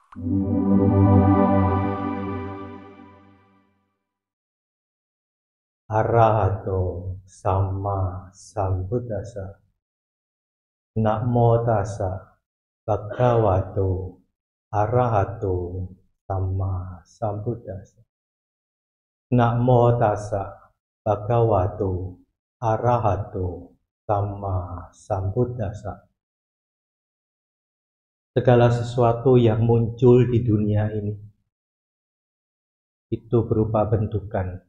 Arahato Sama Sambuddhassa. Namo tassa bhagavato arahato sama sambuddhassa. Namo tassa bhagavato arahato sama sambuddhassa. Segala sesuatu yang muncul di dunia ini itu berupa bentukan,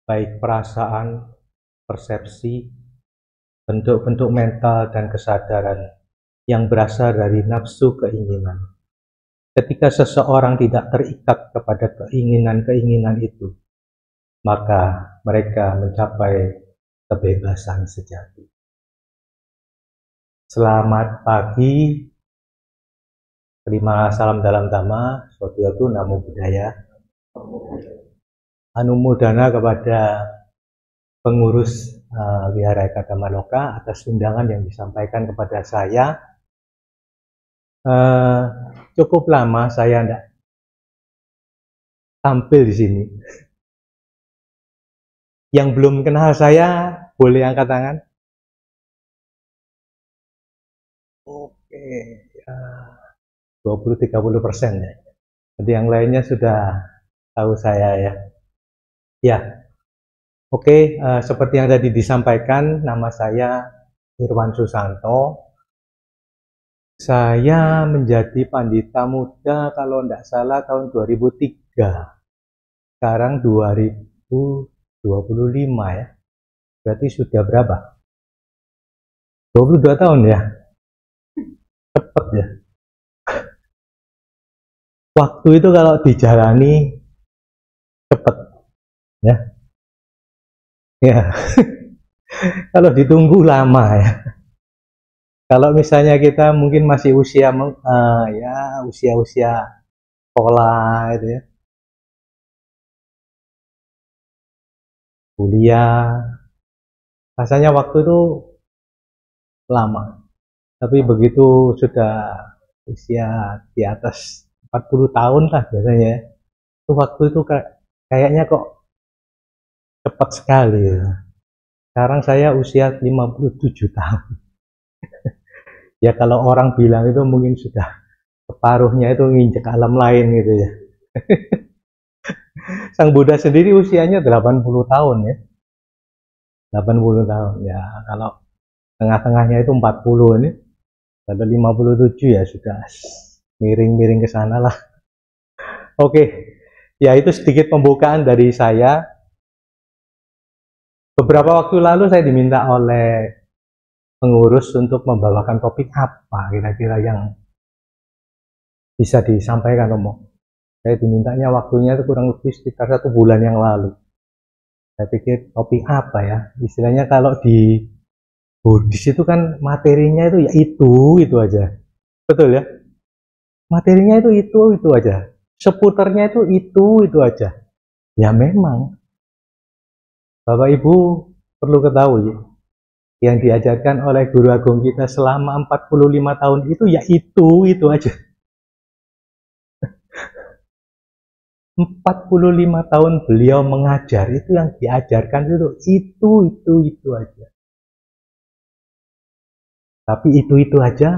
baik perasaan, persepsi, bentuk-bentuk mental dan kesadaran yang berasal dari nafsu keinginan. Ketika seseorang tidak terikat kepada keinginan-keinginan itu, maka mereka mencapai kebebasan sejati. Selamat pagi, terima salam dalam Dhamma, Sodyotu Namo Buddhaya. Anumodana kepada pengurus Wihara Eka Dhamma Loka atas undangan yang disampaikan kepada saya. Cukup lama saya tidak tampil di sini. Yang belum kenal saya boleh angkat tangan. Oke, 20-30% ya. Jadi yang lainnya sudah tahu saya ya. Ya. Oke, seperti yang tadi disampaikan, nama saya Irwan Susanto. Saya menjadi pandita muda kalau tidak salah tahun 2003. Sekarang 2025 ya. Berarti sudah berapa? 22 tahun ya. Cepet ya. Waktu itu kalau dijalani cepet ya. Ya. Kalau ditunggu lama ya. Kalau misalnya kita mungkin masih usia usia sekolah itu ya, kuliah, rasanya waktu itu lama. Tapi begitu sudah usia di atas 40 tahun lah biasanya, itu waktu itu kayaknya kok cepat sekali ya. Sekarang saya usia 57 tahun. Ya kalau orang bilang itu mungkin sudah separuhnya itu nginjek alam lain gitu ya. Sang Buddha sendiri usianya 80 tahun ya. 80 tahun ya, kalau tengah-tengahnya itu 40 ini. Kalau 57 ya sudah miring-miring ke sana lah. Oke. Ya itu sedikit pembukaan dari saya. Beberapa waktu lalu saya diminta oleh pengurus untuk membawakan topik apa kira-kira yang bisa disampaikan Romo. Saya dimintanya waktunya itu kurang lebih sekitar 1 bulan yang lalu. Saya pikir topik apa ya, istilahnya kalau di Buddhis itu kan materinya itu ya itu aja, betul ya, materinya itu aja, seputarnya itu aja. Ya memang Bapak Ibu perlu ketahui, yang diajarkan oleh Guru Agung kita selama 45 tahun itu ya itu aja. 45 tahun beliau mengajar, itu yang diajarkan itu aja. Tapi itu aja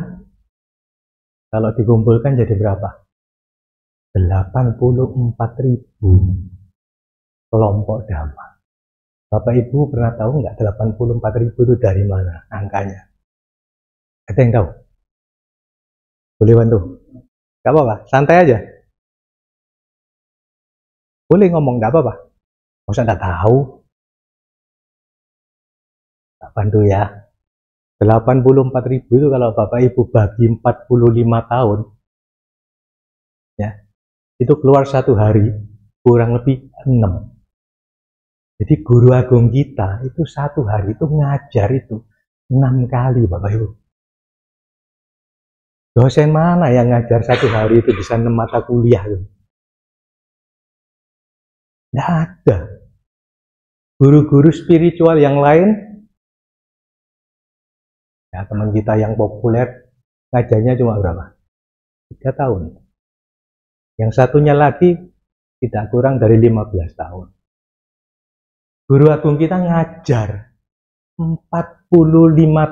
kalau dikumpulkan jadi berapa? 84.000 kelompok Dhamma. Bapak Ibu pernah tahu nggak 84.000 itu dari mana angkanya? Ada yang tahu? Boleh bantu? Gak apa-apa, santai aja. Boleh ngomong, gak apa-apa. Nggak usah nggak tahu. Tak bantu ya. 84.000 itu kalau Bapak Ibu bagi 45 tahun, ya, itu keluar 1 hari kurang lebih 6. Jadi Guru Agung kita itu 1 hari itu ngajar itu 6 kali Bapak Ibu. Dosen mana yang ngajar 1 hari itu bisa 6 mata kuliah itu? Nggak ada. Guru-guru spiritual yang lain, ya teman kita yang populer ngajarnya cuma berapa? 3 tahun. Yang satunya lagi tidak kurang dari 15 tahun. Guru agung kita ngajar 45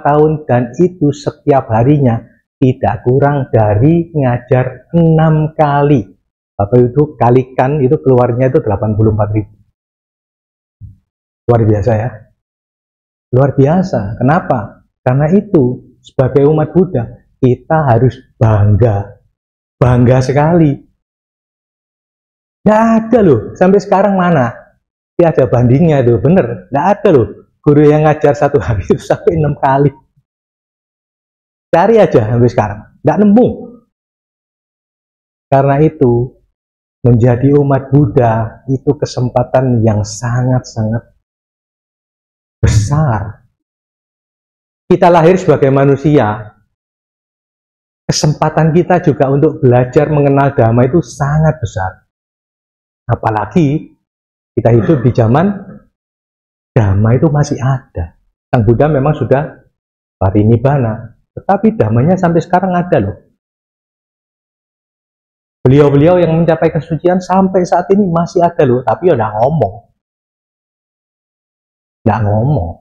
tahun dan itu setiap harinya tidak kurang dari ngajar 6 kali. Bapak itu kalikan itu keluarnya itu 84.000. Luar biasa ya. Luar biasa. Kenapa? Karena itu sebagai umat Buddha kita harus bangga. Bangga sekali. Nggak ada loh. Sampai sekarang mana? Tidak ada bandingnya tuh. Bener. Nggak ada loh. Guru yang ngajar satu hari itu sampai 6 kali. Cari aja sampai sekarang. Nggak nemu. Karena itu menjadi umat Buddha itu kesempatan yang sangat-sangat besar. Kita lahir sebagai manusia, kesempatan kita juga untuk belajar mengenal Dhamma itu sangat besar. Apalagi kita hidup di zaman Dhamma itu masih ada. Sang Buddha memang sudah parinibbana, tetapi Dhammanya sampai sekarang ada loh. Beliau-beliau yang mencapai kesucian sampai saat ini masih ada loh, tapi ya nggak ngomong. Nggak ngomong.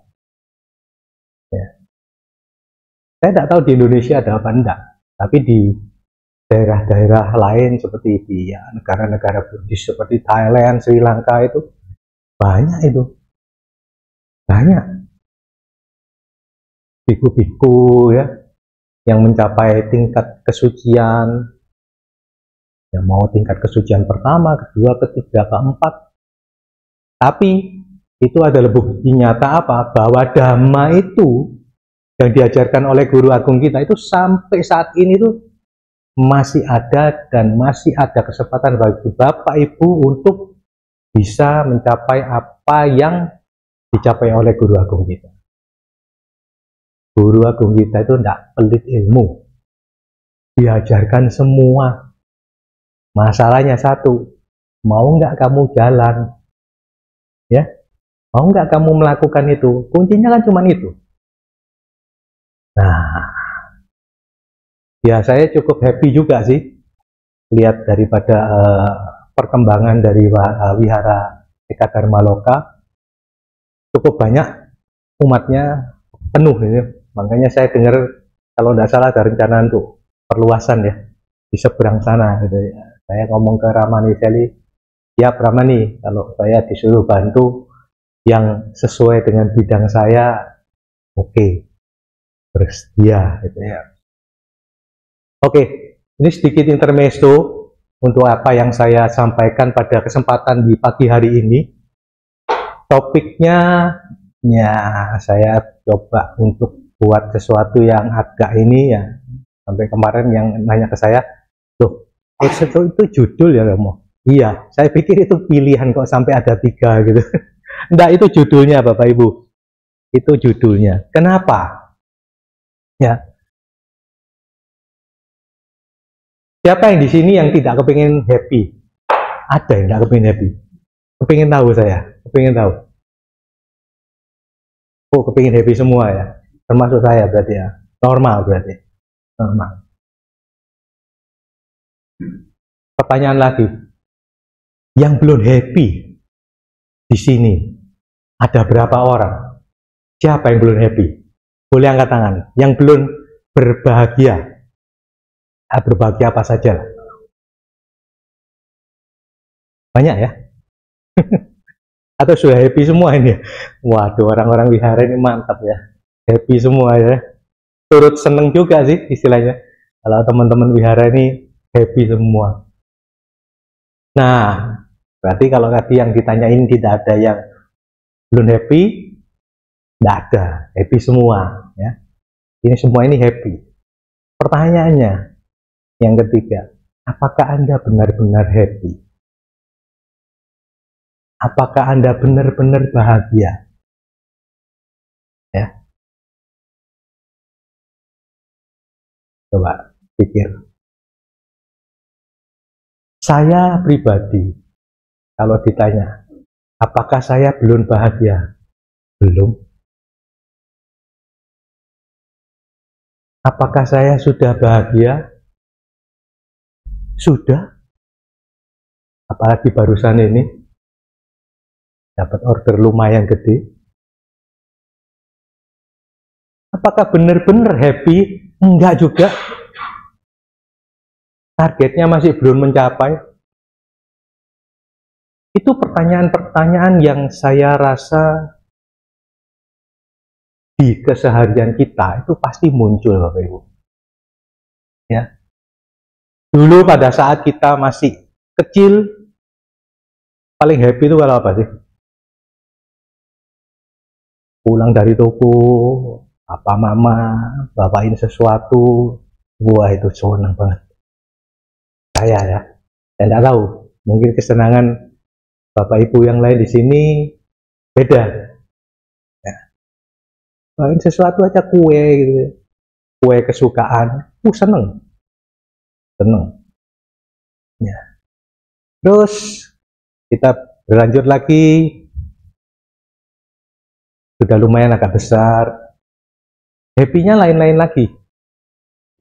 Ya. Saya tidak tahu di Indonesia ada apa enggak, tapi di daerah-daerah lain seperti di negara-negara Buddhis seperti Thailand, Sri Lanka itu banyak itu. Banyak. Biku-biku ya, yang mencapai tingkat kesucian, yang mau tingkat kesucian pertama, kedua, ketiga, keempat. Tapi itu adalah bukti nyata apa? Bahwa Dhamma itu yang diajarkan oleh guru agung kita itu sampai saat ini tuh masih ada dan masih ada kesempatan bagi Bapak Ibu untuk bisa mencapai apa yang dicapai oleh guru agung kita. Guru agung kita itu tidak pelit ilmu. Diajarkan semua. Masalahnya satu, mau nggak kamu jalan? Ya, mau nggak kamu melakukan itu? Kuncinya kan cuma itu. Nah, ya saya cukup happy juga sih lihat daripada perkembangan dari Wihara Eka Dharma Loka. Cukup banyak umatnya penuh ini. Makanya saya dengar kalau tidak salah ada rencana untuk perluasan ya di seberang sana gitu ya. Saya ngomong ke Ramani Seli, ya Ramani, kalau saya disuruh bantu yang sesuai dengan bidang saya, oke, bersedia gitu ya. Oke, ini sedikit intermezzo untuk apa yang saya sampaikan pada kesempatan di pagi hari ini. Topiknya ya saya coba untuk buat sesuatu yang agak ini ya. Sampai kemarin yang nanya ke saya, loh, itu judul ya kamu? Iya, saya pikir itu pilihan kok sampai ada 3 gitu. Enggak, itu judulnya Bapak Ibu. Itu judulnya. Kenapa? Ya. Siapa yang di sini yang tidak kepingin happy? Ada yang tidak kepingin happy? Kepingin tahu saya? Kepingin tahu? Oh, kepingin happy semua ya? Termasuk saya berarti ya? Normal berarti? Normal. Pertanyaan lagi, yang belum happy di sini ada berapa orang? Siapa yang belum happy? Boleh angkat tangan. Yang belum berbahagia. Berbahagia apa saja? Banyak ya? Atau sudah happy semua ini? Waduh, orang-orang wihara ini mantap ya. Happy semua ya. Turut seneng juga sih istilahnya. Kalau teman-teman wihara ini happy semua. Nah, berarti kalau tadi yang ditanyain tidak ada yang belum happy, tidak ada, happy semua ya. Ini semua ini happy. Pertanyaannya yang ketiga, apakah Anda benar-benar happy? Apakah Anda benar-benar bahagia? Ya. Coba pikir. Saya pribadi, kalau ditanya, apakah saya belum bahagia? Belum. Apakah saya sudah bahagia? Sudah. apalagi barusan ini dapat order lumayan gede. Apakah benar-benar happy? Enggak juga. Targetnya masih belum mencapai. Itu pertanyaan-pertanyaan yang saya rasa di keseharian kita itu pasti muncul, Bapak Ibu. Ya. Dulu pada saat kita masih kecil, paling happy itu kalau apa sih? Pulang dari toko, apa mama bawain sesuatu, wah itu senang banget. Saya ya, saya tidak tahu, mungkin kesenangan Bapak Ibu yang lain di sini beda. Ya. Bawain sesuatu aja kue gitu, kue kesukaan, seneng, seneng. Ya. Terus kita berlanjut lagi, sudah lumayan agak besar, happy-nya lain-lain lagi.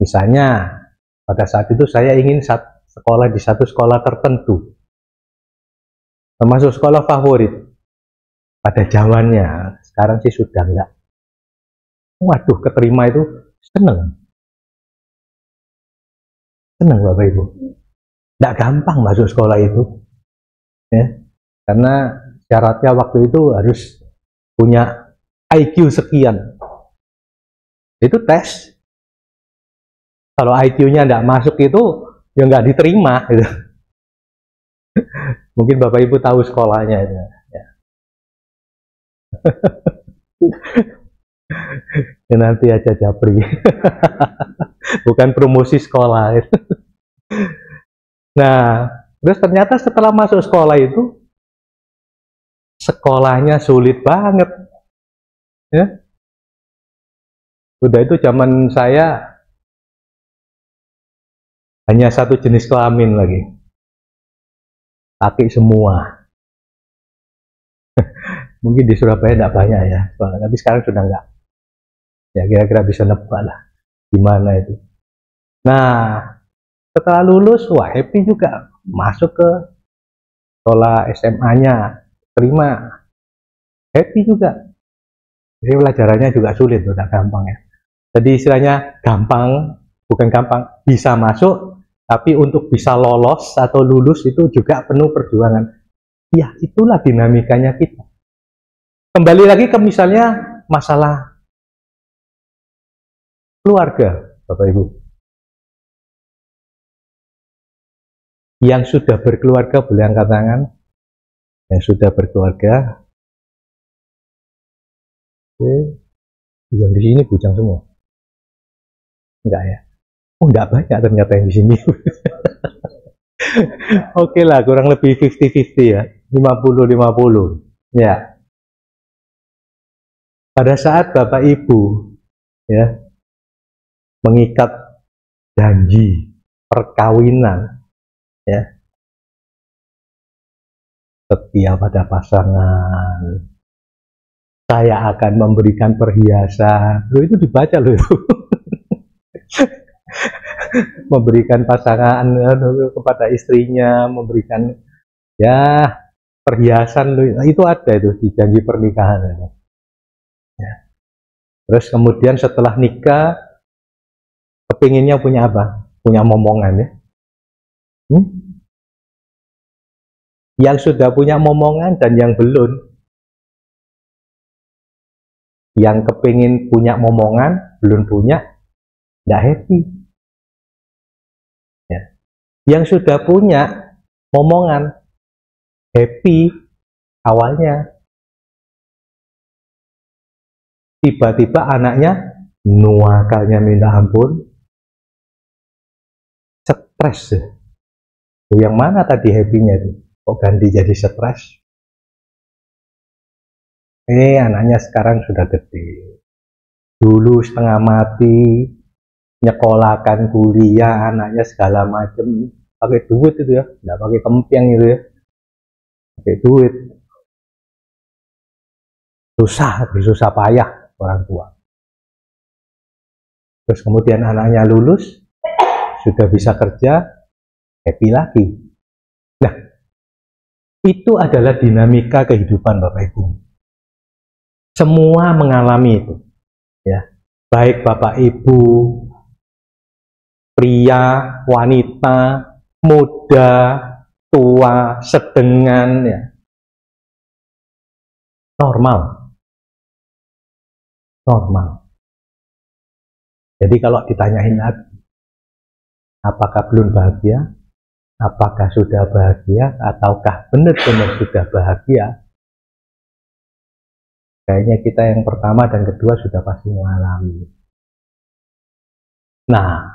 Misalnya pada saat itu saya ingin sekolah di satu sekolah tertentu, termasuk sekolah favorit pada zamannya. Sekarang sih sudah enggak. Waduh, keterima itu seneng, seneng Bapak Ibu. Tidak gampang masuk sekolah itu, ya, karena syaratnya waktu itu harus punya IQ sekian. Itu tes. Kalau IQ-nya tidak masuk itu ya nggak diterima. Gitu. Mungkin Bapak Ibu tahu sekolahnya itu. Ya. Ya, nanti aja japri. Bukan promosi sekolah. Nah, terus ternyata setelah masuk sekolah itu, sekolahnya sulit banget. Ya. Udah itu zaman saya hanya satu jenis kelamin lagi. Laki semua. Mungkin di Surabaya tidak banyak ya, tapi sekarang sudah enggak. Ya kira-kira bisa nebak lah gimana itu. Nah, setelah lulus, wah happy juga. Masuk ke sekolah SMA-nya, terima. Happy juga. Jadi pelajarannya juga sulit, udah gampang ya. Jadi istilahnya gampang, bukan gampang, bisa masuk, tapi untuk bisa lolos atau lulus itu juga penuh perjuangan. Ya, itulah dinamikanya kita. Kembali lagi ke misalnya masalah keluarga, Bapak Ibu. Yang sudah berkeluarga boleh angkat tangan. Yang sudah berkeluarga. Oke. Yang di sini bujang semua. Enggak ya? Oh, enggak banyak ternyata yang di sini. Oke lah, kurang lebih 50-50 ya. 50-50. Ya. Pada saat Bapak Ibu ya mengikat janji perkawinan ya, setia pada pasangan, saya akan memberikan perhiasan. Loh, itu dibaca loh itu. Memberikan pasangan kepada istrinya, memberikan ya perhiasan loh. Itu ada itu di janji pernikahan. Ya. Terus kemudian setelah nikah, kepinginnya punya apa? Punya momongan ya. Yang sudah punya momongan dan yang belum. Yang kepingin punya momongan, belum punya, nggak happy. Ya. Yang sudah punya momongan, happy awalnya. Tiba-tiba anaknya nuakalnya minta ampun, stres. Yang mana tadi happy-nya itu? Kok ganti jadi stres? Anaknya sekarang sudah gede. Dulu setengah mati, nyekolahkan kuliah, anaknya segala macam, pakai duit itu ya, nggak pakai kempiang itu ya, pakai duit. Susah, bersusah payah orang tua. Terus kemudian anaknya lulus, sudah bisa kerja, happy lagi. Nah, Itu adalah dinamika kehidupan Bapak Ibu. Semua mengalami itu, ya. Baik Bapak Ibu, pria, wanita, muda, tua, sedengan, ya. Normal. Jadi kalau ditanyain lagi, apakah belum bahagia? Apakah sudah bahagia? Ataukah benar-benar sudah bahagia? Kayaknya kita yang pertama dan kedua sudah pasti mengalami. Nah,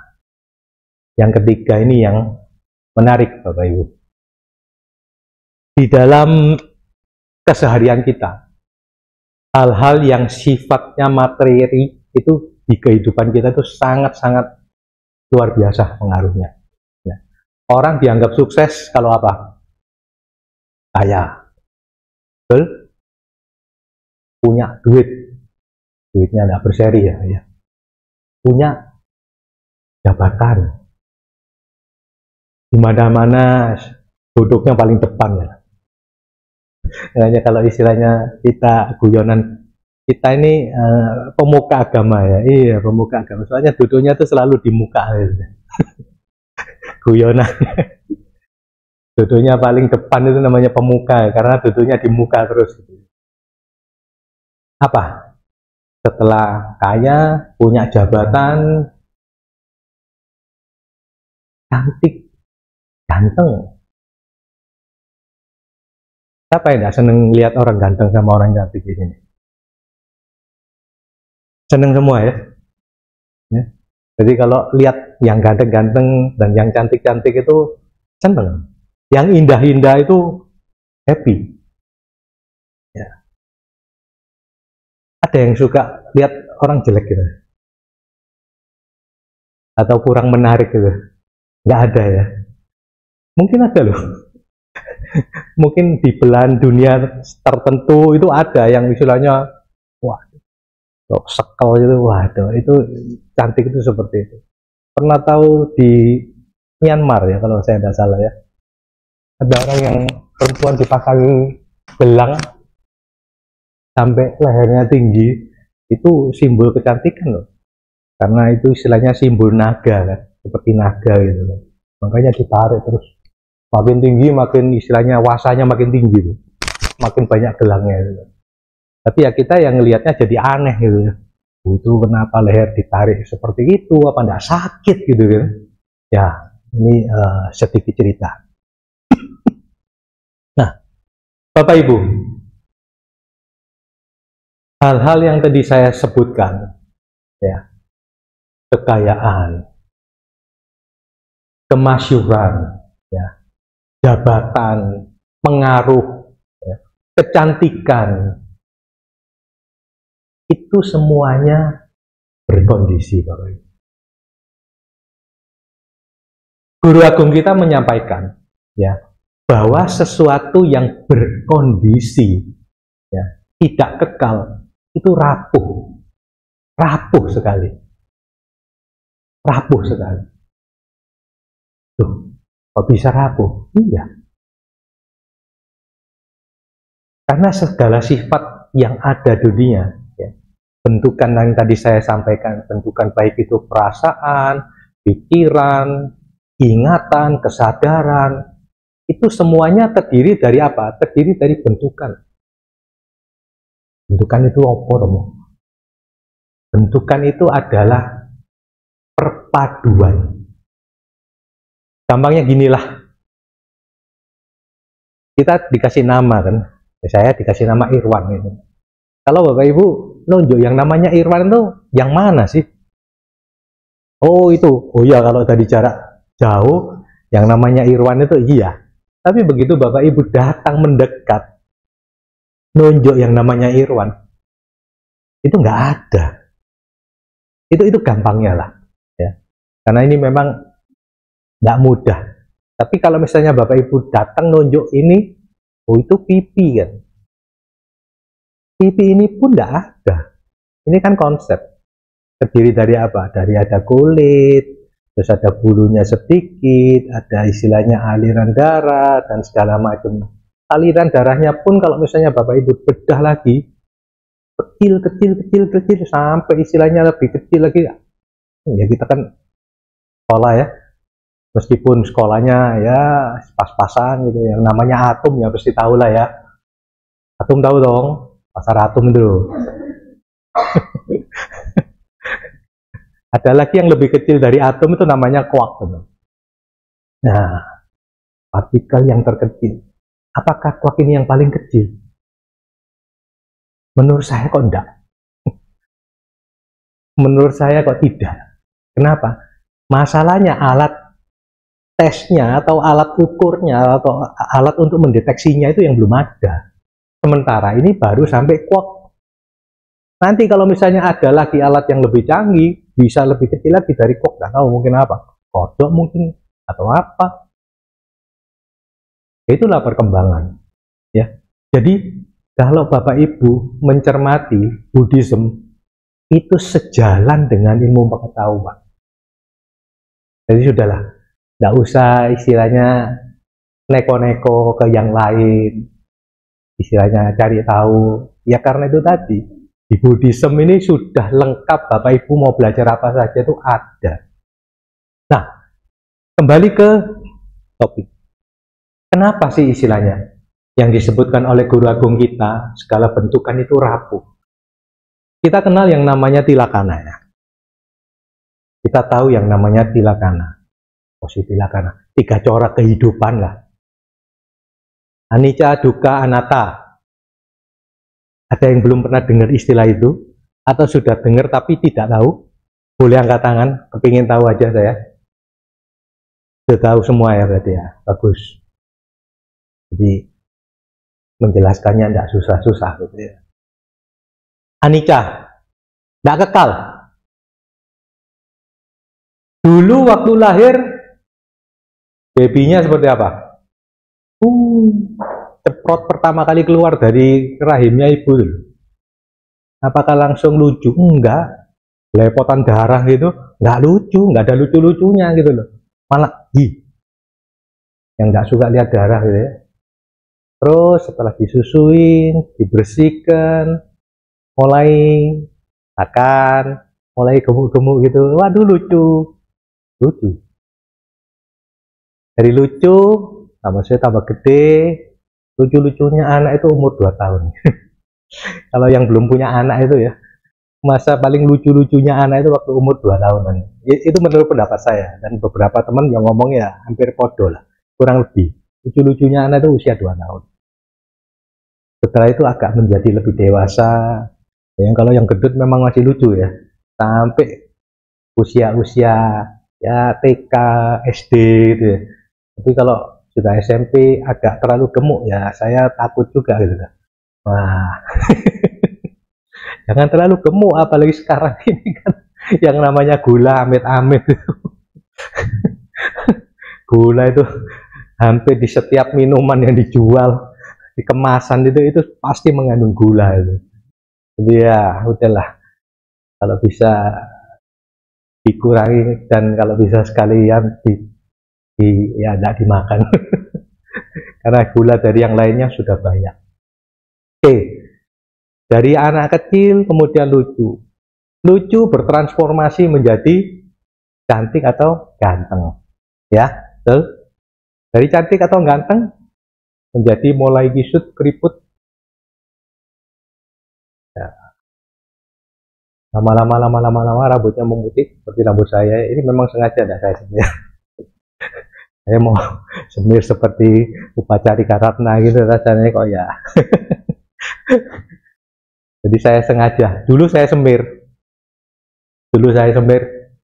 yang ketiga ini yang menarik Bapak Ibu. Di dalam keseharian kita, hal-hal yang sifatnya materi itu di kehidupan kita itu sangat-sangat luar biasa pengaruhnya. Ya. Orang dianggap sukses kalau apa? Kaya, betul? Punya duit, duitnya tidak berseri ya, ya. Punya jabatan, di mana-mana duduknya paling depan ya. Hanya kalau istilahnya kita guyonan, kita ini pemuka agama ya, iya pemuka agama. Soalnya duduknya tuh selalu di muka, gitu. Guyonan. Duduknya paling depan itu namanya pemuka, karena duduknya di muka terus. Apa? Setelah kaya, punya jabatan, cantik, ganteng. Siapa yang tidak seneng lihat orang ganteng sama orang cantik di sini? Seneng semua ya? Ya. Jadi kalau lihat yang ganteng-ganteng dan yang cantik-cantik itu seneng. Yang indah-indah itu happy. Ya. Ada yang suka lihat orang jelek gitu? Atau kurang menarik gitu? Nggak ada ya? Mungkin ada loh. Mungkin di belahan dunia tertentu itu ada yang istilahnya wah sekel itu, waduh itu cantik itu seperti itu. Pernah tahu di Myanmar ya kalau saya tidak salah ya, ada orang yang perempuan dipasangi gelang sampai lehernya tinggi, itu simbol kecantikan loh, karena itu istilahnya simbol naga kan, seperti naga gitu loh. Makanya ditarik terus makin tinggi, makin istilahnya wasanya makin tinggi tuh. Makin banyak gelangnya gitu. Tapi ya kita yang ngelihatnya jadi aneh gitu ya. Itu kenapa leher ditarik seperti itu, apa enggak sakit gitu kan. Ya ini sedikit cerita. Nah Bapak Ibu, hal-hal yang tadi saya sebutkan ya, kekayaan, kemasyhuran ya, jabatan, pengaruh, ya, kecantikan, itu semuanya berkondisi Bapak Ibu. Guru Agung kita menyampaikan ya bahwa sesuatu yang berkondisi ya, tidak kekal itu rapuh sekali. Tuh, kok bisa rapuh? Iya. Karena segala sifat yang ada di dunia, ya, bentukan yang tadi saya sampaikan, bentukan baik itu perasaan, pikiran, ingatan, kesadaran, itu semuanya terdiri dari apa? Terdiri dari bentukan. Bentukan itu apa, Romo? Bentukan itu adalah perpaduan. Gampangnya ginilah, kita dikasih nama kan, saya dikasih nama Irwan itu. Kalau Bapak Ibu nunjuk yang namanya Irwan itu yang mana sih? Oh itu, oh iya kalau dari jarak jauh yang namanya Irwan itu iya. Tapi begitu Bapak Ibu datang mendekat, nunjuk yang namanya Irwan, itu nggak ada. Itu gampangnya lah, ya. Karena ini memang nggak mudah. Tapi kalau misalnya Bapak Ibu datang nunjuk ini, oh itu pipi kan. Pipi ini pun nggak ada. Ini kan konsep. Terdiri dari apa? Dari ada kulit, terus ada bulunya sedikit, ada istilahnya aliran darah dan segala macam. aliran darahnya pun kalau misalnya Bapak Ibu bedah lagi, kecil sampai istilahnya lebih kecil lagi. Ya kita kan sekolah ya, meskipun sekolahnya ya pas-pasan gitu, yang namanya atom ya pasti tahu lah ya. Atom tahu dong, pasar atom itu. Ada lagi yang lebih kecil dari atom itu namanya quark. Nah, partikel yang terkecil. Apakah quark ini yang paling kecil? Menurut saya kok enggak. Menurut saya kok tidak. Kenapa? Masalahnya alat tesnya atau alat ukurnya atau alat untuk mendeteksinya itu yang belum ada. Sementara ini baru sampai quark. Nanti kalau misalnya ada lagi alat yang lebih canggih, bisa lebih kecil lagi dari quark, nggak tahu mungkin apa, kodok mungkin atau apa. Itulah perkembangan. Ya, jadi kalau Bapak Ibu mencermati Buddhism itu sejalan dengan ilmu pengetahuan. Jadi sudahlah, nggak usah istilahnya neko-neko ke yang lain, istilahnya cari tahu. Ya karena itu tadi. Di Buddhism ini sudah lengkap, Bapak Ibu mau belajar apa saja itu ada. Nah, kembali ke topik. Kenapa sih istilahnya yang disebutkan oleh Guru Agung kita, segala bentukan itu rapuh? Kita kenal yang namanya tilakana ya. Kita tahu yang namanya tilakana. Posisi tilakana. 3 corak kehidupan lah. Anicca, dukkha, anatta. Ada yang belum pernah dengar istilah itu? Atau sudah dengar tapi tidak tahu? Boleh angkat tangan, kepingin tahu aja saya. Sudah tahu semua ya berarti ya, bagus. Jadi menjelaskannya tidak susah-susah gitu ya. Anicca, tidak kekal. Dulu waktu lahir, babynya seperti apa? Ceprot pertama kali keluar dari rahimnya ibu. Apakah langsung lucu? Enggak. Lepotan darah gitu, enggak lucu, enggak ada lucu-lucunya gitu loh. Malah, yang enggak suka lihat darah gitu ya. Terus setelah disusuin, dibersihkan, mulai makan, mulai gemuk-gemuk gitu. Waduh lucu. Dari lucu, tambah gede. Lucu-lucunya anak itu umur 2 tahun. Kalau yang belum punya anak itu ya, masa paling lucu-lucunya anak itu waktu umur 2 tahunan. Itu menurut pendapat saya, dan beberapa teman yang ngomong ya hampir podo lah, kurang lebih. Lucu-lucunya anak itu usia 2 tahun. Setelah itu agak menjadi lebih dewasa. Kalau yang gendut memang masih lucu ya, sampai usia-usia ya TK, SD gitu ya. Tapi kalau sudah SMP agak terlalu gemuk ya, saya takut juga gitu. Wah, jangan terlalu gemuk, apalagi sekarang ini kan yang namanya gula amit-amit. Gula itu hampir di setiap minuman yang dijual di kemasan itu pasti mengandung gula itu. Jadi ya udahlah, kalau bisa dikurangi dan kalau bisa sekalian ya tidak dimakan. Karena gula dari yang lainnya sudah banyak. Oke, dari anak kecil kemudian lucu bertransformasi menjadi cantik atau ganteng, ya, betul? Dari cantik atau ganteng menjadi mulai kisut, keriput, ya. Lama-lama rambutnya memutih seperti rambut saya. Ini memang sengaja tidak saya semir. Saya mau semir seperti Upacarika Ratna gitu rasanya kok ya. Jadi saya sengaja. Dulu saya semir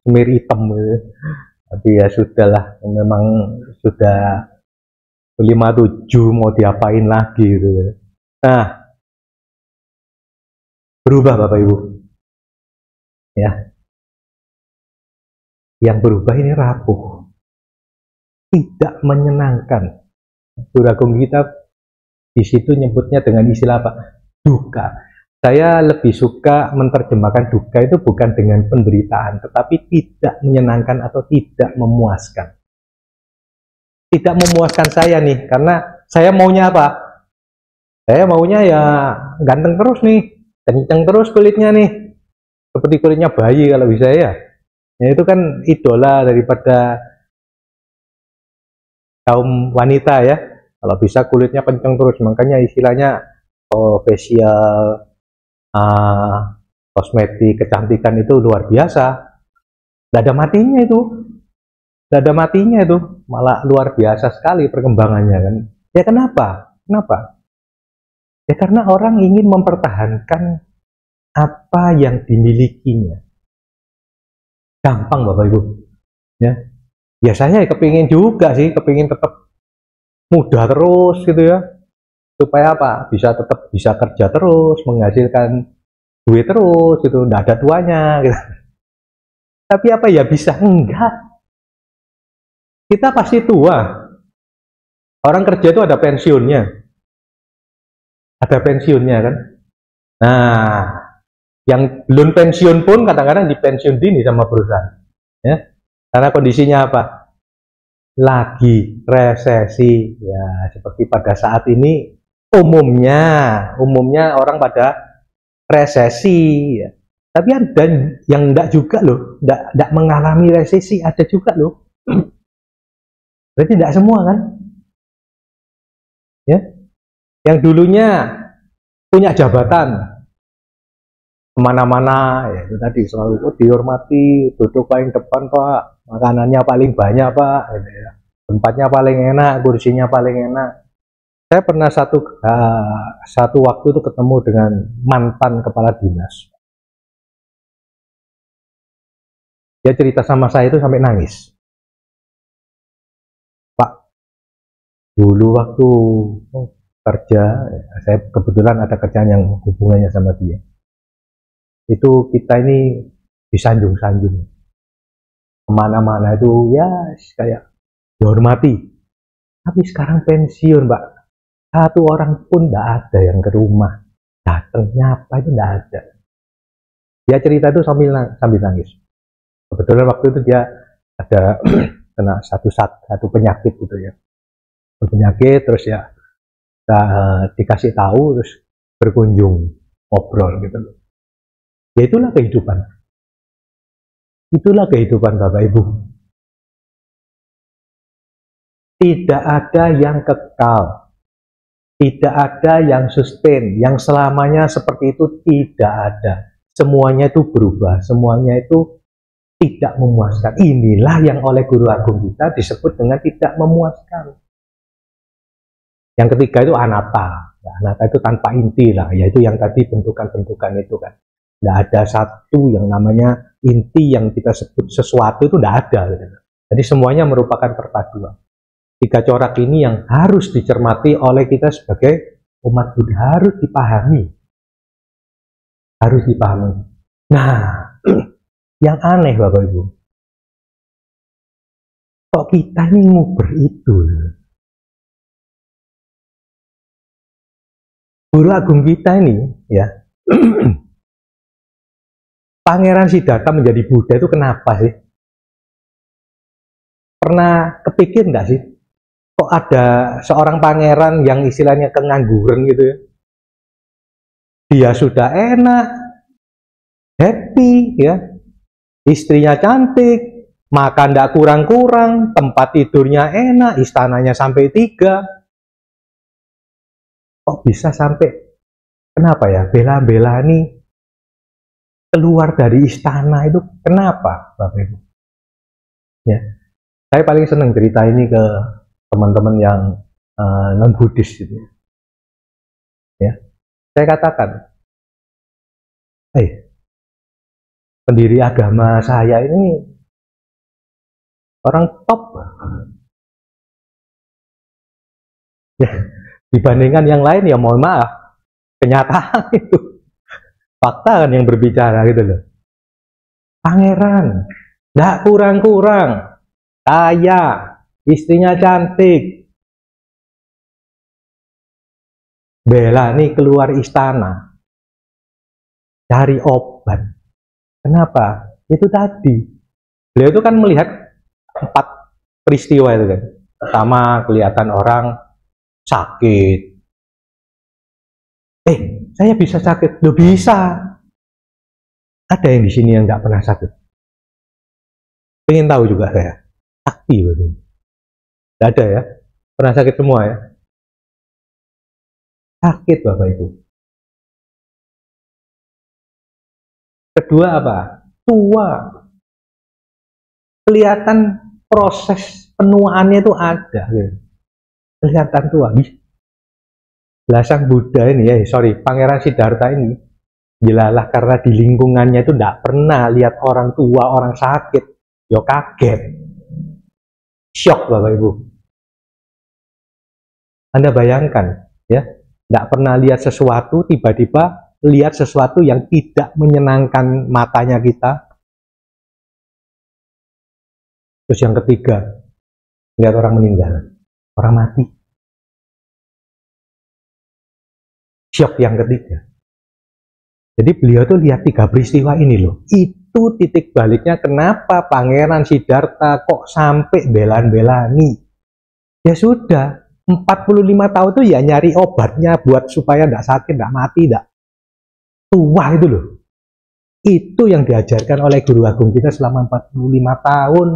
hitam gitu. Tapi ya sudahlah, memang sudah 57 mau diapain lagi gitu. Nah, berubah Bapak Ibu. Ya. Yang berubah ini rapuh. Tidak menyenangkan. Guru Agung kita di situ nyebutnya dengan istilah apa? Duka. Saya lebih suka menerjemahkan duka itu bukan dengan penderitaan, tetapi tidak menyenangkan atau tidak memuaskan. Tidak memuaskan saya nih, karena saya maunya apa? Saya maunya ya ganteng terus nih, kenceng terus kulitnya nih, seperti kulitnya bayi kalau bisa ya. Ya itu kan idola daripada kaum wanita ya. Kalau bisa kulitnya kenceng terus, makanya istilahnya facial, kosmetik, kecantikan itu luar biasa. Nggak ada matinya itu, nggak ada matinya itu, malah luar biasa sekali perkembangannya kan. Ya kenapa? Kenapa? Ya karena orang ingin mempertahankan apa yang dimilikinya. Gampang Bapak Ibu. Ya, ya saya kepingin juga sih, kepingin tetap muda terus gitu ya. Supaya apa? Bisa tetap bisa kerja terus, menghasilkan duit terus gitu, nggak ada tuanya gitu. Tapi apa ya bisa? Enggak. Kita pasti tua. Orang kerja itu ada pensiunnya. Ada pensiunnya kan. Nah, yang belum pensiun pun kadang-kadang dipensiun dini sama perusahaan. Ya. Karena kondisinya apa? Lagi resesi. Ya, seperti pada saat ini umumnya orang pada resesi ya. Tapi ada yang enggak juga loh, enggak mengalami resesi, ada juga loh. Berarti enggak semua kan? Ya. Yang dulunya punya jabatan kemana-mana, ya itu tadi selalu dihormati, duduk paling depan Pak, makanannya paling banyak Pak, gitu ya. Tempatnya paling enak, kursinya paling enak. Saya pernah satu waktu itu ketemu dengan mantan kepala dinas. Dia cerita sama saya itu sampai nangis. Pak, dulu waktu kerja, saya kebetulan ada kerjaan yang hubungannya sama dia. Itu kita ini disanjung-sanjung. Kemana-mana itu ya kayak dihormati. Tapi sekarang pensiun, Pak. Satu orang pun tidak ada yang ke rumah. Datang nyapa itu tidak ada. Dia cerita itu sambil nangis. Kebetulan waktu itu dia ada kena satu penyakit gitu ya. Penyakit terus ya kita dikasih tahu terus berkunjung ngobrol gitu loh. Ya itulah kehidupan. Itulah kehidupan Bapak Ibu. Tidak ada yang kekal. Tidak ada yang sustain. Yang selamanya seperti itu tidak ada. Semuanya itu berubah. Semuanya itu tidak memuaskan. Inilah yang oleh Guru Agung kita disebut dengan tidak memuaskan. Yang ketiga itu anatta. Ya, anatta itu tanpa inti lah. Yaitu yang tadi bentukan-bentukan itu kan. Tidak ada satu yang namanya inti yang kita sebut sesuatu itu tidak ada. Jadi semuanya merupakan perpaduan. Tiga corak ini yang harus dicermati oleh kita sebagai umat Buddha, harus dipahami. Harus dipahami. Nah, yang aneh Bapak Ibu, kok kita ini nguber itu? Guru Agung kita ini, ya, Pangeran Siddhartha menjadi Buddha itu kenapa sih? Pernah kepikir nggak sih? Kok ada seorang pangeran yang istilahnya kengangguran gitu ya? Dia sudah enak, happy, ya, istrinya cantik, makan tidak kurang-kurang, tempat tidurnya enak, istananya sampai 3. Kok bisa sampai, kenapa ya, bela-bela nih keluar dari istana itu kenapa Bapak Ibu? Ya, saya paling senang cerita ini ke teman-teman yang non Buddhis gitu. Ya, saya katakan, pendiri agama saya ini orang top. Ya, dibandingkan yang lain ya mohon maaf, kenyataan itu. Fakta kan yang berbicara gitu loh. Pangeran, nggak kurang-kurang, kaya, istrinya cantik. Bela nih keluar istana, cari obat. Kenapa? Itu tadi. Beliau itu kan melihat 4 peristiwa itu kan. Pertama kelihatan orang sakit, Saya bisa sakit. Loh bisa. Ada yang di sini yang nggak pernah sakit? Pengen tahu juga saya. Sakti betul. Nggak ada ya? Pernah sakit semua ya? Sakit Bapak Ibu. Kedua apa? Tua. Kelihatan proses penuaannya itu ada. Gitu. Kelihatan tua. Lah sang Buddha ini ya, Pangeran Siddhartha ini, jelalah karena di lingkungannya itu tidak pernah lihat orang tua, orang sakit. Yo kaget. Shock Bapak Ibu. Anda bayangkan ya, tidak pernah lihat sesuatu, tiba-tiba lihat sesuatu yang tidak menyenangkan matanya kita. Terus yang ketiga, lihat orang meninggal, orang mati. Shock yang ketiga. Jadi beliau tuh lihat 3 peristiwa ini loh. Itu titik baliknya kenapa Pangeran Siddhartha kok sampai belan-belani. Ya sudah, 45 tahun tuh ya nyari obatnya buat supaya tidak sakit, tidak mati, tidak tua itu loh. Itu yang diajarkan oleh Guru Agung kita selama 45 tahun.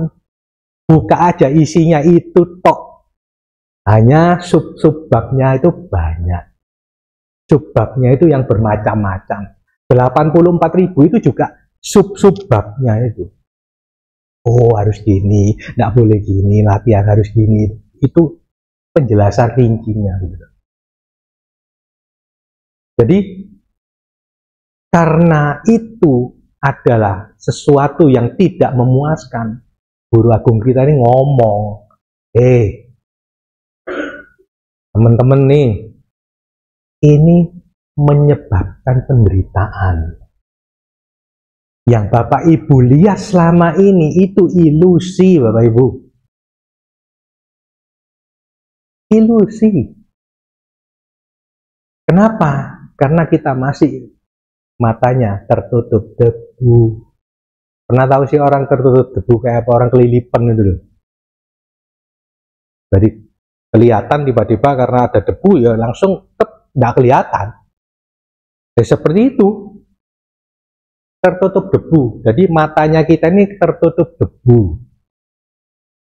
Buka aja isinya itu tok. Hanya sub-subbabnya itu banyak. Subbabnya itu yang bermacam-macam. 84.000 itu juga sub-subbabnya itu. Oh harus gini, tidak boleh gini, latihan harus gini. Itu penjelasan rincinya gitu. Jadi karena itu adalah sesuatu yang tidak memuaskan, Guru Agung kita ini ngomong, teman-teman nih, ini menyebabkan penderitaan. Yang Bapak Ibu lihat selama ini itu ilusi Bapak Ibu. Ilusi. Kenapa? Karena kita masih matanya tertutup debu. Pernah tahu sih orang tertutup debu kayak apa? Orang kelilipan itu loh. Jadi kelihatan tiba-tiba karena ada debu ya langsung tidak kelihatan. Ya, seperti itu. Tertutup debu. Jadi matanya kita ini tertutup debu.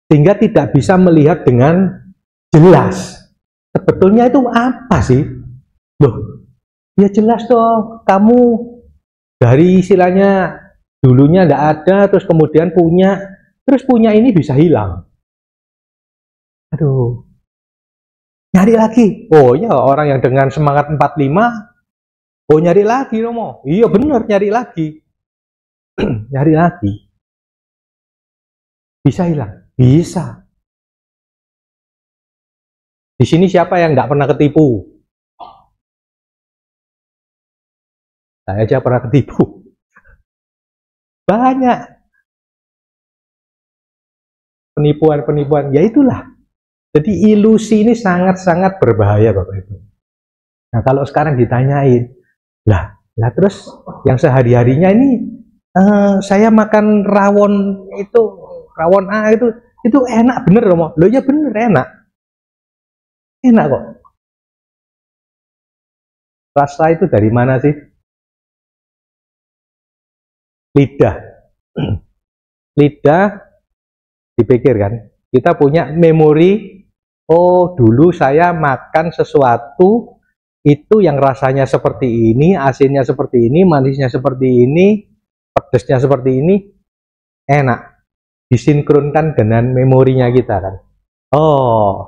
Sehingga tidak bisa melihat dengan jelas. Sebetulnya itu apa sih? Loh, ya jelas toh. Kamu dari istilahnya dulunya tidak ada, terus kemudian punya, terus punya ini bisa hilang. Aduh. Nyari lagi. Oh ya, orang yang dengan semangat 45, oh nyari lagi Romo. Iya benar, nyari lagi. Nyari lagi. Bisa hilang? Bisa. Di sini siapa yang nggak pernah ketipu? Saya aja pernah ketipu. Banyak. Penipuan-penipuan. Ya itulah. Jadi ilusi ini sangat-sangat berbahaya Bapak Ibu. Nah kalau sekarang ditanyain, lah terus yang sehari-harinya ini saya makan rawon itu, rawon A itu enak bener Romo. Loh ya bener enak. Enak kok. Rasa itu dari mana sih? Lidah. Lidah dipikir kan. Kita punya memori, oh dulu saya makan sesuatu itu yang rasanya seperti ini, asinnya seperti ini, manisnya seperti ini, pedesnya seperti ini, enak. Disinkronkan dengan memorinya kita kan. Oh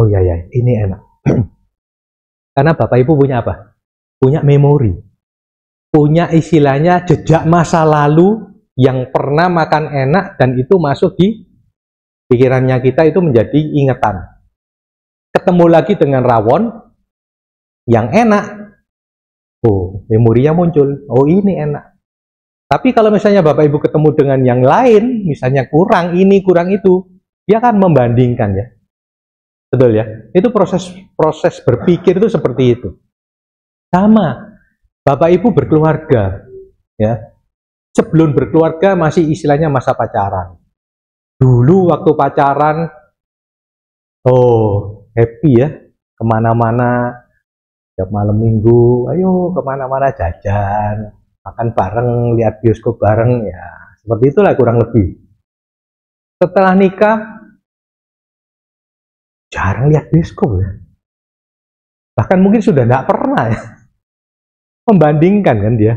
ya ini enak. Karena Bapak Ibu punya apa? Punya memori. Punya istilahnya jejak masa lalu yang pernah makan enak dan itu masuk di pikirannya kita, itu menjadi ingatan. Ketemu lagi dengan rawon yang enak, oh memorinya muncul, oh ini enak. Tapi kalau misalnya Bapak Ibu ketemu dengan yang lain, misalnya kurang ini, kurang itu, dia akan membandingkan ya. Betul ya? Itu proses berpikir itu seperti itu. Sama, Bapak Ibu berkeluarga, ya. Sebelum berkeluarga masih istilahnya masa pacaran. Dulu waktu pacaran, oh happy ya, kemana-mana, Tiap malam minggu, ayo kemana-mana jajan, makan bareng, lihat bioskop bareng, ya seperti itulah kurang lebih. Setelah nikah, jarang lihat bioskop ya. Bahkan mungkin sudah tidak pernah ya. Membandingkan kan dia.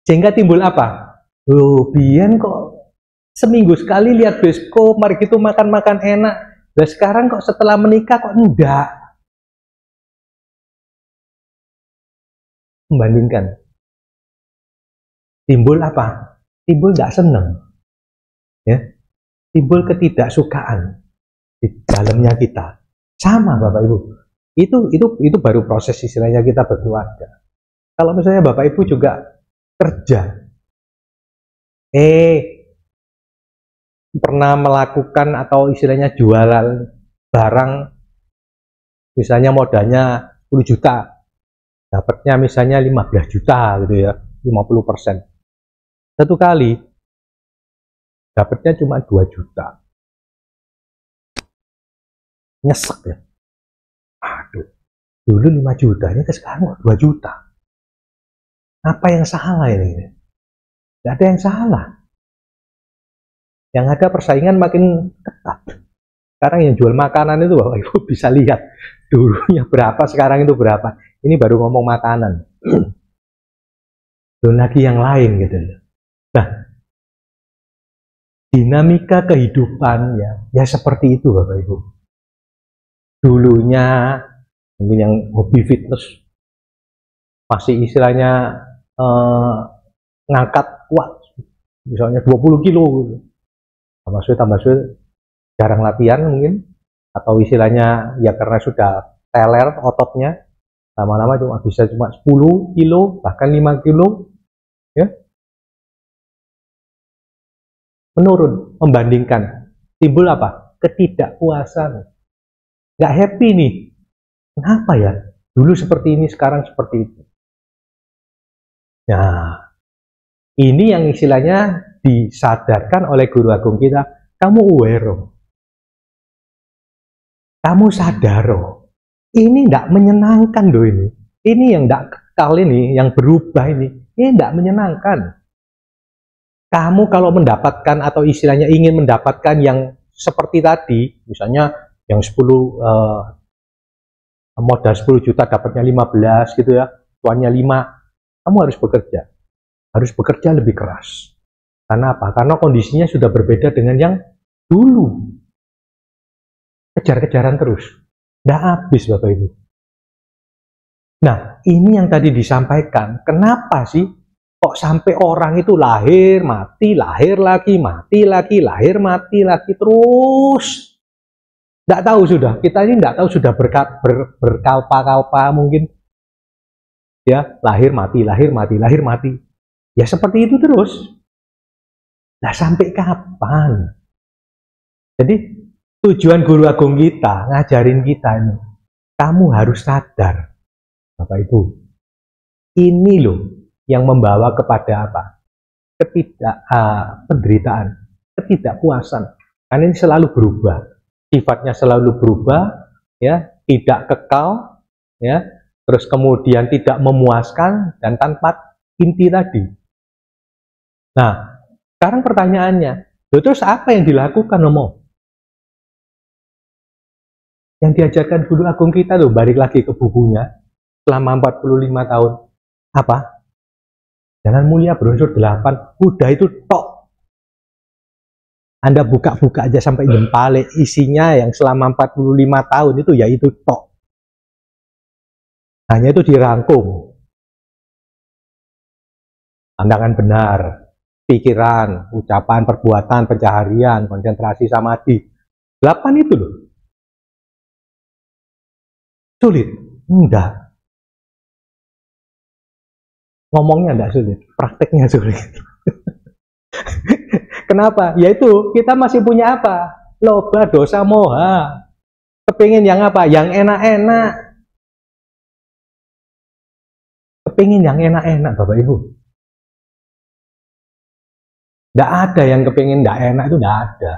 Sehingga timbul apa? Loh, biyen kok seminggu sekali lihat bioskop, mari gitu makan-makan enak. Nah sekarang kok setelah menikah kok enggak? Membandingkan. Timbul apa? Timbul tidak senang. Ya. Timbul ketidaksukaan di dalamnya kita. Sama Bapak Ibu. Itu baru proses istilahnya kita berkeluarga. Kalau misalnya Bapak Ibu juga kerja, pernah melakukan atau istilahnya jualan barang, misalnya modalnya 10 juta, dapatnya misalnya 15 juta gitu ya, 50%. Satu kali dapatnya cuma 2 juta. Nyesek ya. Aduh, dulu 5 juta, ini sekarang 2 juta. Apa yang salah ini? Tidak ada yang salah. Yang ada persaingan makin ketat. Sekarang yang jual makanan itu Bapak Ibu bisa lihat. Dulunya berapa, sekarang itu berapa. Ini baru ngomong makanan. Belum lagi yang lain gitu. Nah, dinamika kehidupan ya seperti itu Bapak Ibu. Dulunya mungkin yang hobi fitness masih istilahnya ngangkat kuat, misalnya 20 kilo gitu. Tambah suwe jarang latihan mungkin, atau istilahnya ya karena sudah teler ototnya, lama-lama bisa cuma 10 kilo bahkan 5 kilo ya, menurun. Membandingkan, timbul apa? Ketidakpuasan, nggak happy nih. Kenapa ya dulu seperti ini, sekarang seperti itu. Nah, ini yang istilahnya disadarkan oleh guru agung kita. Kamu aware, kamu sadar, ini tidak menyenangkan loh ini. Ini yang tidak kekal ini, yang berubah ini tidak menyenangkan. Kamu kalau mendapatkan atau istilahnya ingin mendapatkan yang seperti tadi, misalnya yang 10 modal 10 juta dapatnya 15 gitu ya, tuannya 5, kamu harus bekerja lebih keras. Karena apa? Karena kondisinya sudah berbeda dengan yang dulu. Kejar-kejaran terus, nggak habis Bapak Ibu. Nah, ini yang tadi disampaikan. Kenapa sih kok sampai orang itu lahir, mati, lahir lagi, mati lagi, lahir, mati lagi terus? Nggak tahu sudah. Kita ini nggak tahu sudah berkalpa-kalpa mungkin. Ya, lahir, mati, lahir, mati, lahir, mati. Ya seperti itu terus. Nah, sampai kapan? Jadi, tujuan guru agung kita, ngajarin kita ini, kamu harus sadar, Bapak Ibu, ini loh yang membawa kepada apa? Penderitaan, ketidakpuasan. Karena ini selalu berubah, sifatnya selalu berubah, ya, tidak kekal, ya, terus kemudian tidak memuaskan dan tanpa inti tadi. Nah, sekarang pertanyaannya, terus apa yang dilakukan Romo? Yang diajarkan guru agung kita loh, balik lagi ke bukunya, selama 45 tahun. Apa? Jalan Mulia brosur 8, udah itu tok. Anda buka-buka aja sampai jempale, isinya yang selama 45 tahun itu ya itu tok. Hanya itu dirangkum. Pandangan benar, pikiran, ucapan, perbuatan, pencaharian, konsentrasi, samadhi. 8 itu loh. Sulit? Enggak. Ngomongnya enggak sulit, prakteknya sulit. Kenapa? Yaitu kita masih punya apa? Loba, dosa, moha. Kepingin yang apa? Yang enak-enak. Kepingin yang enak-enak, Bapak Ibu. Enggak ada yang kepingin enggak enak, itu enggak ada.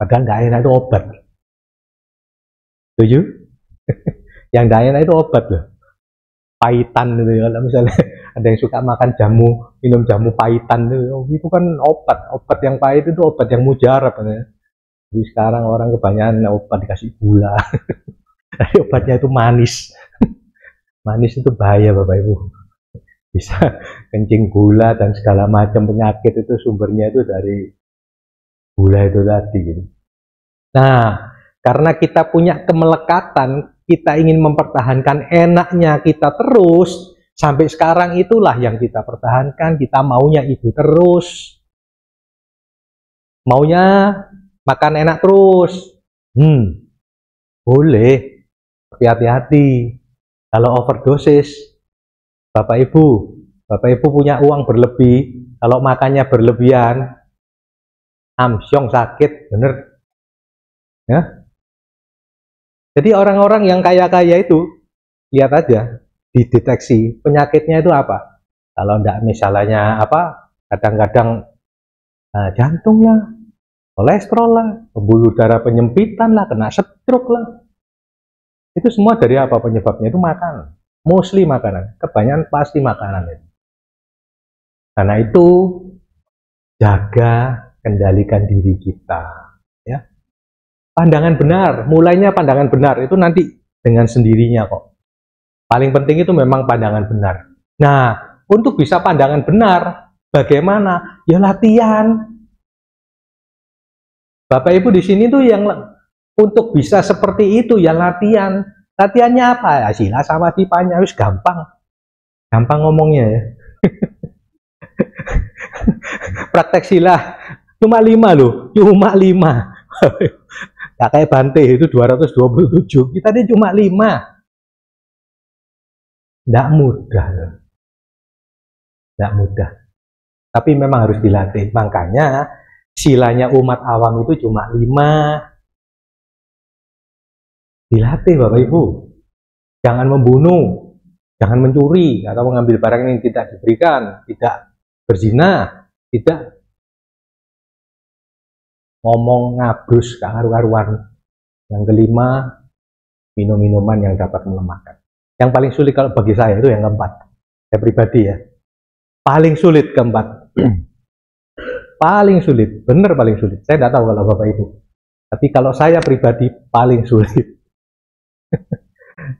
Padahal enggak enak itu obat. Setuju? Yang tidak enak itu obat loh. Pahitan gitu ya. Kalau misalnya ada yang suka makan jamu, minum jamu pahitan itu kan obat yang pahit itu obat yang mujarab ya. Jadi sekarang orang kebanyakan obat dikasih gula. Tapi obatnya itu manis. Manis itu bahaya Bapak Ibu. Bisa kencing gula dan segala macam penyakit itu sumbernya itu dari gula itu tadi gitu. Nah, karena kita punya kemelekatan, kita ingin mempertahankan enaknya kita terus, sampai sekarang itulah yang kita pertahankan, kita maunya itu terus. Maunya makan enak terus. Boleh, tapi hati-hati. Kalau overdosis, Bapak Ibu punya uang berlebih, kalau makannya berlebihan, amsyong sakit, bener. Ya. Jadi orang-orang yang kaya-kaya itu, lihat aja, dideteksi penyakitnya itu apa. Kalau enggak misalnya apa, kadang-kadang jantung lah, kolesterol lah, pembuluh darah penyempitan lah, kena stroke lah. Itu semua dari apa penyebabnya? Itu makanan. Mostly makanan, kebanyakan pasti makanan itu. Karena itu, jaga, kendalikan diri kita. Ya. Pandangan benar, mulainya pandangan benar, itu nanti dengan sendirinya kok. Paling penting itu memang pandangan benar. Nah, untuk bisa pandangan benar, bagaimana? Ya latihan. Bapak Ibu di sini tuh yang untuk bisa seperti itu ya latihan. Latihannya apa? Ya sila sama tipanya, wis gampang. Gampang ngomongnya ya. Praktek sila cuma 5 loh, cuma 5. Gak kayak Bante itu 227, kita ini cuma 5. Tidak mudah. Tidak mudah. Tapi memang harus dilatih. Makanya silanya umat awam itu cuma 5. Dilatih Bapak Ibu. Jangan membunuh, jangan mencuri, atau mengambil barang yang tidak diberikan, tidak berzina, tidak ngomong ngabrus karu-karuan. Yang kelima, minum minuman yang dapat melemahkan. Yang paling sulit kalau bagi saya itu yang keempat. Saya pribadi ya. Paling sulit keempat. Paling sulit, benar paling sulit. Saya tidak tahu kalau Bapak Ibu. Tapi kalau saya pribadi paling sulit.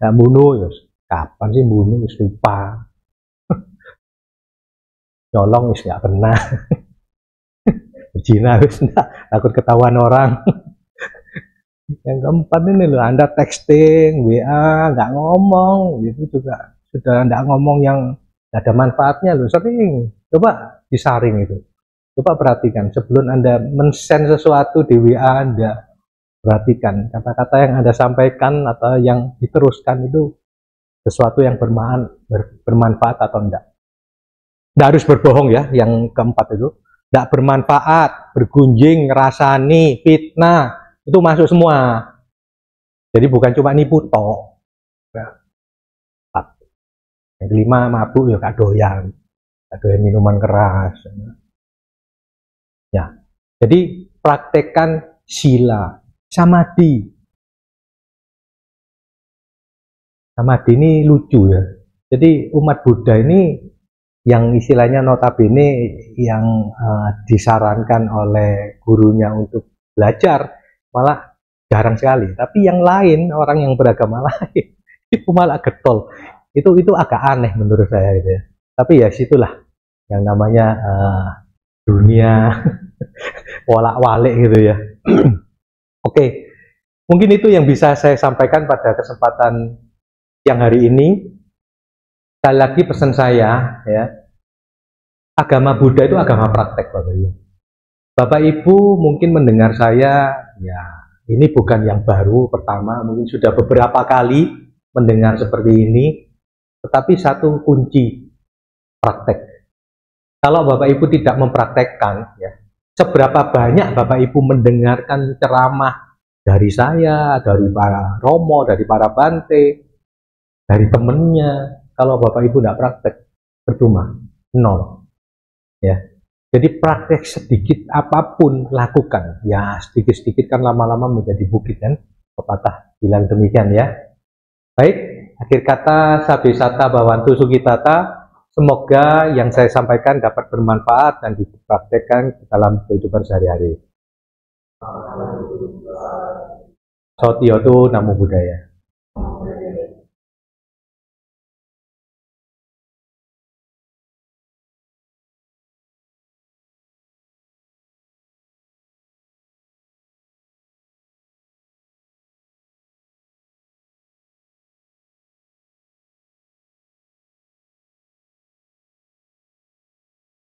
Nah, bunuh ya kapan sih bunuh, lupa. Nyolong wis nggak pernah. Berzina wis enggak, takut ketahuan orang. Yang keempat ini loh, Anda texting, WA, nggak ngomong, itu juga sudah nggak ngomong yang nggak ada manfaatnya loh, sering. Coba disaring itu. Coba perhatikan, sebelum Anda men-send sesuatu di WA Anda, perhatikan kata-kata yang Anda sampaikan atau yang diteruskan itu sesuatu yang bermanfaat atau enggak. Nggak harus berbohong ya, yang keempat itu. Nggak bermanfaat, bergunjing, ngerasani, fitnah, itu masuk semua. Jadi bukan cuma nipu toh. Yang kelima, mabuk ya gak doyan. Gak doyan minuman keras. Ya. Jadi praktekkan sila, samadhi. Samadhi ini lucu ya. Jadi umat Buddha ini yang istilahnya notabene yang disarankan oleh gurunya untuk belajar malah jarang sekali. Tapi yang lain, orang yang beragama lain itu malah getol. Itu agak aneh menurut saya gitu ya. Tapi ya situlah yang namanya dunia wolak-walik gitu ya. Oke, mungkin itu yang bisa saya sampaikan pada kesempatan yang hari ini. Sekali lagi pesan saya ya, agama Buddha itu agama praktek Bapak Ibu. Bapak Ibu mungkin mendengar saya, ya ini bukan yang baru, pertama mungkin sudah beberapa kali mendengar seperti ini, tetapi satu kunci praktek. Kalau Bapak Ibu tidak mempraktekkan, ya, seberapa banyak Bapak Ibu mendengarkan ceramah dari saya, dari para romo, dari para bante, dari temennya, kalau Bapak Ibu tidak praktek, percuma, nol. Ya, jadi praktek sedikit apapun lakukan. Ya sedikit-sedikit kan lama-lama menjadi bukit kan, pepatah bilang demikian ya. Baik, akhir kata Sabisata Bawantu Sukitata. Semoga yang saya sampaikan dapat bermanfaat dan dipraktekkan dalam kehidupan sehari-hari. Sautiyatu Namo Buddhaya.